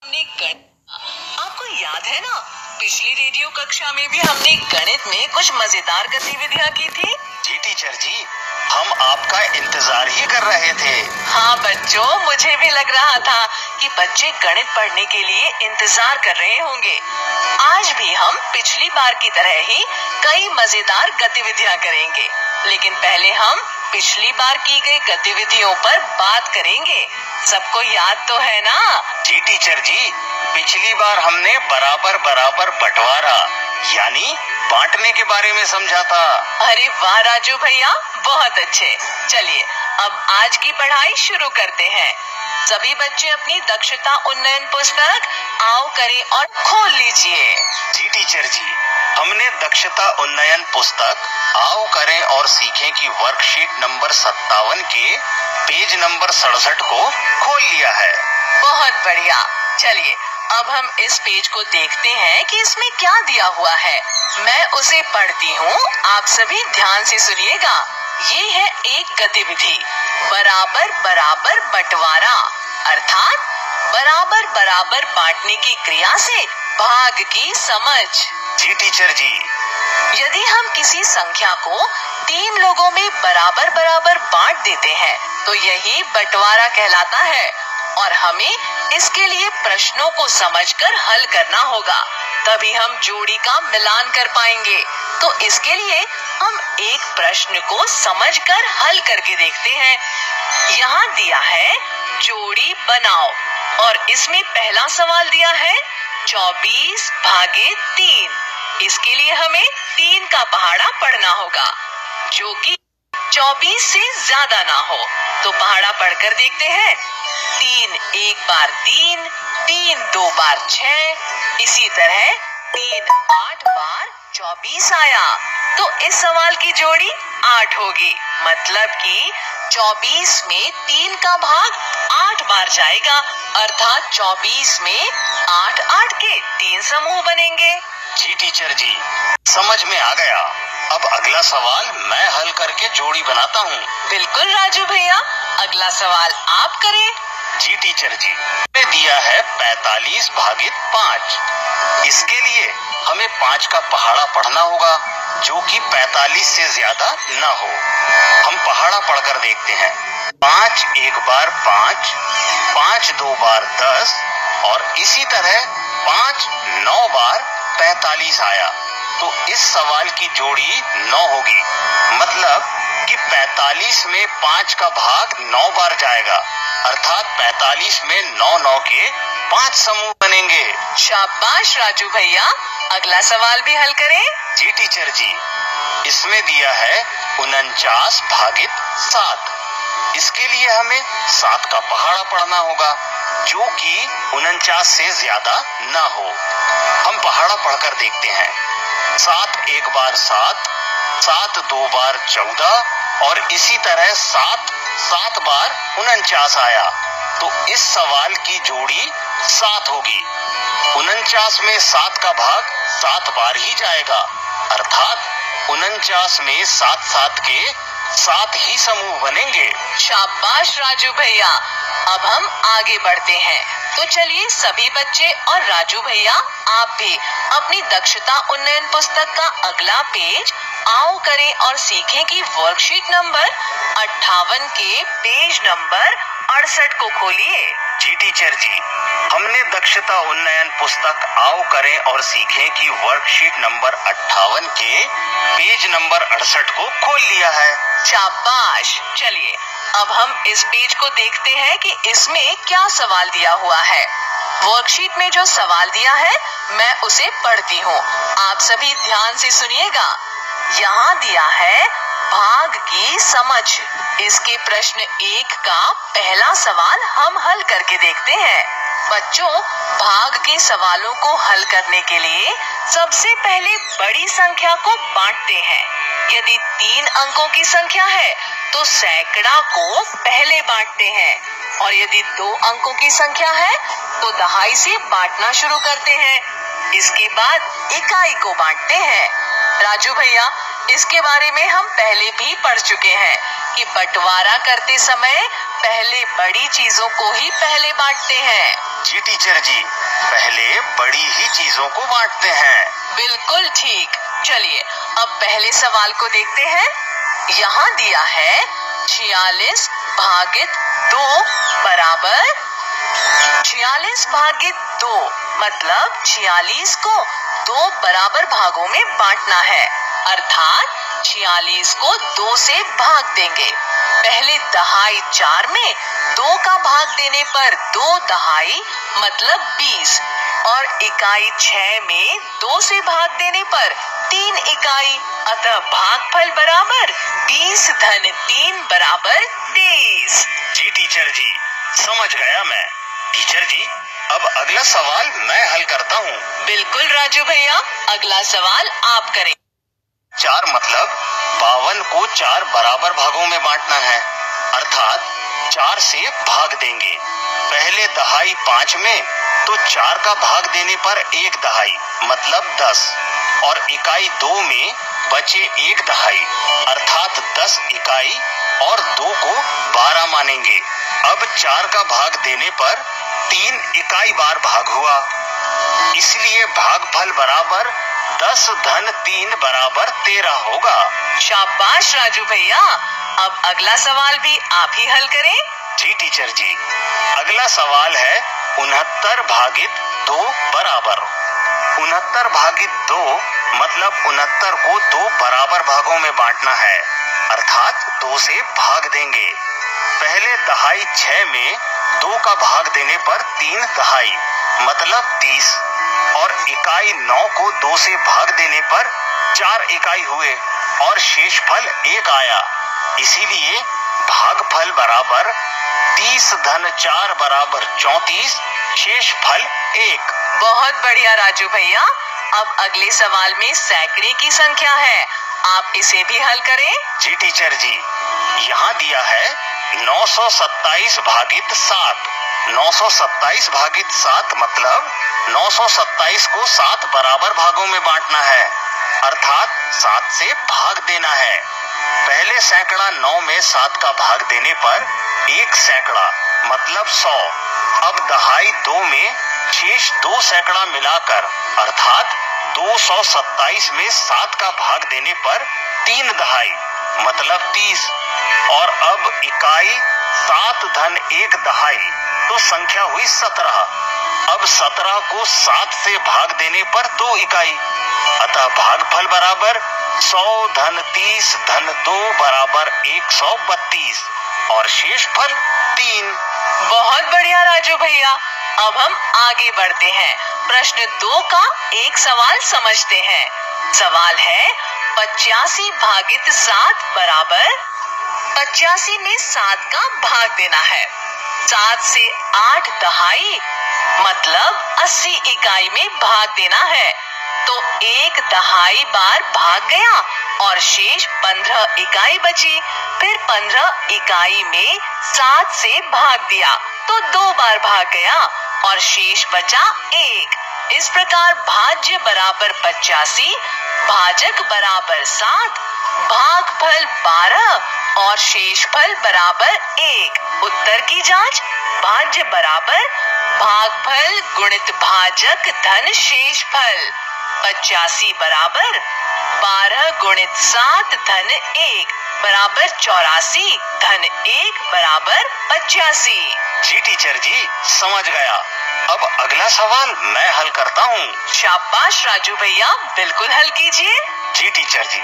हमने आपको याद है ना, पिछली रेडियो कक्षा में भी हमने गणित में कुछ मजेदार गतिविधियां की थी। जी टीचर जी, हम आपका इंतजार ही कर रहे थे। हाँ बच्चों, मुझे भी लग रहा था कि बच्चे गणित पढ़ने के लिए इंतजार कर रहे होंगे। आज भी हम पिछली बार की तरह ही कई मजेदार गतिविधियां करेंगे, लेकिन पहले हम पिछली बार की गई गतिविधियों पर बात करेंगे। सबको याद तो है ना? जी टीचर जी, पिछली बार हमने बराबर बराबर बंटवारा यानी बांटने के बारे में समझा था। अरे वाह राजू भैया, बहुत अच्छे। चलिए अब आज की पढ़ाई शुरू करते हैं। सभी बच्चे अपनी दक्षता उन्नयन पुस्तक आओ करें और खोल लीजिए। जी टीचर जी, हमने दक्षता उन्नयन पुस्तक आओ करें और सीखें की वर्कशीट नंबर 57 के पेज नंबर 67 को खोल लिया है। बहुत बढ़िया। चलिए अब हम इस पेज को देखते हैं कि इसमें क्या दिया हुआ है। मैं उसे पढ़ती हूँ, आप सभी ध्यान से सुनिएगा। ये है एक गतिविधि, बराबर बराबर बंटवारा, अर्थात बराबर बराबर बांटने की क्रिया से भाग की समझ। जी टीचर जी, यदि हम किसी संख्या को 3 लोगों में बराबर बराबर बांट देते हैं तो यही बंटवारा कहलाता है और हमें इसके लिए प्रश्नों को समझकर हल करना होगा, तभी हम जोड़ी का मिलान कर पाएंगे। तो इसके लिए हम एक प्रश्न को समझकर हल करके देखते हैं। यहाँ दिया है जोड़ी बनाओ और इसमें पहला सवाल दिया है 24 भागे 3। इसके लिए हमें 3 का पहाड़ा पढ़ना होगा जो कि 24 से ज्यादा ना हो। तो पहाड़ा पढ़कर देखते हैं। 3 एक बार 3, 3 2 बार 6, इसी तरह 3 8 बार 24 आया। तो इस सवाल की जोड़ी 8 होगी, मतलब कि 24 में 3 का भाग 8 बार जाएगा, अर्थात 24 में 8 8 के 3 समूह बनेंगे। जी टीचर जी, समझ में आ गया। अब अगला सवाल मैं हल करके जोड़ी बनाता हूँ। बिल्कुल राजू भैया, अगला सवाल आप करें। जी टीचर जी, हमें दिया है 45 भागित 5। इसके लिए हमें 5 का पहाड़ा पढ़ना होगा जो कि 45 से ज्यादा न हो। हम पहाड़ा पढ़कर देखते हैं। 5 एक बार 5, 5 2 बार 10 और इसी तरह 5 9 बार 45 आया। तो इस सवाल की जोड़ी 9 होगी, मतलब कि 45 में 5 का भाग 9 बार जाएगा, अर्थात 45 में 9 9 के 5 समूह बनेंगे। शाबाश राजू भैया, अगला सवाल भी हल करें। जी टीचर जी, इसमें दिया है 49 भागित 7। इसके लिए हमें 7 का पहाड़ा पढ़ना होगा जो कि 49 से ज्यादा न हो। हम पहाड़ा पढ़कर देखते हैं। 7 एक बार 7, 7 2 बार 14 और इसी तरह 7 7 बार 49 आया। तो इस सवाल की जोड़ी 7 होगी। 49 में 7 का भाग 7 बार ही जाएगा, अर्थात 49 में 7 7 के 7 ही समूह बनेंगे। शाबाश राजू भैया, अब हम आगे बढ़ते हैं। तो चलिए सभी बच्चे और राजू भैया आप भी अपनी दक्षता उन्नयन पुस्तक का अगला पेज आओ करें और सीखें की वर्कशीट नंबर 58 के पेज नंबर 68 को खोलिए। जी टीचर जी, हमने दक्षता उन्नयन पुस्तक आओ करें और सीखें की वर्कशीट नंबर 58 के पेज नंबर 68 को खोल लिया है। शाबाश। चलिए अब हम इस पेज को देखते हैं कि इसमें क्या सवाल दिया हुआ है। वर्कशीट में जो सवाल दिया है मैं उसे पढ़ती हूँ, आप सभी ध्यान से सुनिएगा। यहाँ दिया है भाग की समझ। इसके प्रश्न 1 का पहला सवाल हम हल करके देखते हैं। बच्चों, भाग के सवालों को हल करने के लिए सबसे पहले बड़ी संख्या को बांटते हैं। यदि 3 अंकों की संख्या है तो सैकड़ा को पहले बांटते हैं और यदि 2 अंकों की संख्या है तो दहाई से बांटना शुरू करते हैं। इसके बाद इकाई को बांटते हैं। राजू भैया, इसके बारे में हम पहले भी पढ़ चुके हैं कि बंटवारा करते समय पहले बड़ी चीजों को ही पहले बांटते हैं। जी टीचर जी, पहले बड़ी ही चीजों को बांटते हैं। बिल्कुल ठीक। चलिए अब पहले सवाल को देखते हैं। यहाँ दिया है 46 भागित 2 बराबर 46 भागित 2 मतलब 46 को 2 बराबर भागों में बांटना है, अर्थात 46 को 2 से भाग देंगे। पहले दहाई 4 में 2 का भाग देने पर 2 दहाई मतलब 20 और इकाई 6 में 2 से भाग देने पर 3 इकाई, अतः भागफल बराबर 20 धन 3 बराबर 23। जी टीचर जी, समझ गया मैं। टीचर जी, अब अगला सवाल मैं हल करता हूँ। बिल्कुल राजू भैया, अगला सवाल आप करें। 4 मतलब 52 को 4 बराबर भागों में बांटना है, अर्थात 4 से भाग देंगे। पहले दहाई 5 में तो 4 का भाग देने पर 1 दहाई मतलब 10 और इकाई 2 में बचे 1 दहाई अर्थात 10 इकाई और 2 को 12 मानेंगे। अब 4 का भाग देने पर 3 इकाई बार भाग हुआ, इसलिए भागफल बराबर 10 धन 3 बराबर 13 होगा। शाबाश राजू भैया, अब अगला सवाल भी आप ही हल करें। जी टीचर जी, अगला सवाल है 69 भागित 2 बराबर। 69 भागित 2 मतलब 69 को 2 बराबर भागों में बांटना है, अर्थात 2 से भाग देंगे। पहले दहाई 6 में 2 का भाग देने पर 3 दहाई मतलब 30 और इकाई 9 को 2 से भाग देने पर 4 इकाई हुए और शेषफल 1 आया, इसीलिए भागफल बराबर 30 धन 4 बराबर 34, शेषफल 1। बहुत बढ़िया राजू भैया, अब अगले सवाल में सैकड़े की संख्या है, आप इसे भी हल करें। जी टीचर जी, यहाँ दिया है 927 भागित 7। 927 भागित 7 मतलब 927 को 7 बराबर भागों में बांटना है, अर्थात 7 से भाग देना है। पहले सैकड़ा 9 में 7 का भाग देने पर 1 सैकड़ा मतलब 100। अब दहाई 2 में शेष 2 सैकड़ा मिलाकर अर्थात 227 में 7 का भाग देने पर 3 दहाई मतलब 30 और अब इकाई 7 धन 1 दहाई तो संख्या हुई 17। अब 17 को 7 से भाग देने पर 2 इकाई, अतः भागफल बराबर 100 धन 30 धन 2 बराबर 132 और शेषफल 3। बहुत बढ़िया राजू भैया, अब हम आगे बढ़ते हैं। प्रश्न 2 का एक सवाल समझते हैं। सवाल है 85 भागित 7 बराबर 85 में 7 का भाग देना है। 7 से 8 दहाई मतलब 80 इकाई में भाग देना है, तो 1 दहाई बार भाग गया और शेष 15 इकाई बची। फिर 15 इकाई में 7 से भाग दिया तो 2 बार भाग गया और शेष बचा 1। इस प्रकार भाज्य बराबर 85, भाजक बराबर 7, भागफल 12 और शेषफल बराबर 1। उत्तर की जांच, भाज्य बराबर भागफल गुणित भाजक धन शेषफल। 85 बराबर 12 गुणित 7 धन 1 बराबर 84 धन 1 बराबर 85। जी टीचर जी, समझ गया। अब अगला सवाल मैं हल करता हूँ। शाबाश राजू भैया, बिल्कुल हल कीजिए। जी टीचर जी,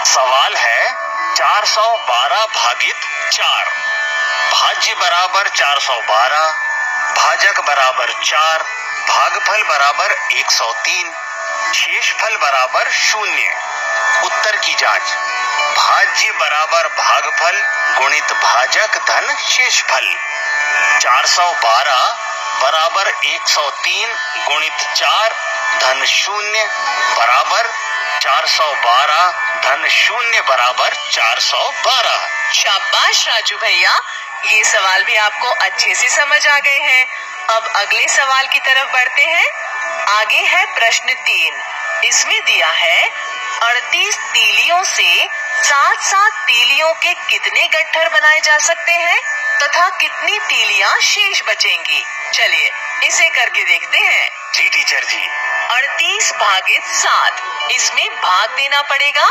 सवाल है 412 भागित 4। भाज्य बराबर 412, भाजक बराबर 4, भागफल बराबर 103, शेषफल बराबर 0। उत्तर की जांच, भाज्य बराबर भागफल गुणित भाजक धन शेषफल। 412 बराबर 103 गुणित 4 धन 0 बराबर 412 धन 0 बराबर 412। शाबाश राजू भैया, ये सवाल भी आपको अच्छे से समझ आ गए हैं। अब अगले सवाल की तरफ बढ़ते हैं। आगे है प्रश्न 3। इसमें दिया है 38 तीलियों से 7-7 तीलियों के कितने गट्ठर बनाए जा सकते हैं? तथा कितनी तीलियां शेष बचेंगी। चलिए इसे करके देखते हैं। जी टीचर जी। 38 भागित 7, इसमें भाग देना पड़ेगा।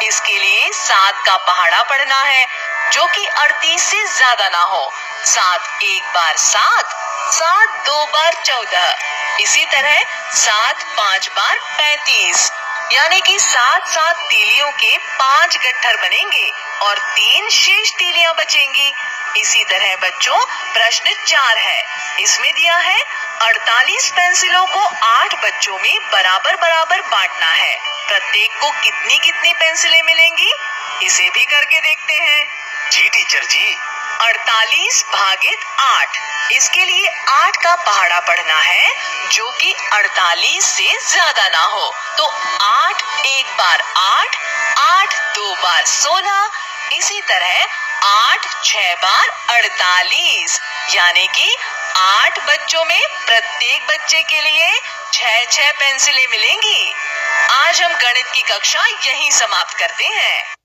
इसके लिए 7 का पहाड़ा पढ़ना है जो कि 38 से ज्यादा ना हो। 7 एक बार 7, 7 2 बार 14, इसी तरह 7 5 बार 35, यानी कि 7 तीलियों के 5 गट्ठर बनेंगे और 3 शेष तीलियां बचेंगी। इसी तरह बच्चों प्रश्न 4 है। इसमें दिया है 48 पेंसिलों को 8 बच्चों में बराबर बराबर बांटना है। प्रत्येक को कितनी कितनी पेंसिलें मिलेंगी, इसे भी करके देखते हैं। जी टीचर जी। 48 भागित 8, इसके लिए 8 का पहाड़ा पढ़ना है जो कि 48 से ज्यादा ना हो। तो 8 एक बार 8, 8 2 बार 16, इसी तरह 8 6 बार 48, यानी कि 8 बच्चों में प्रत्येक बच्चे के लिए 6 पेंसिलें मिलेंगी। आज हम गणित की कक्षा यहीं समाप्त करते हैं।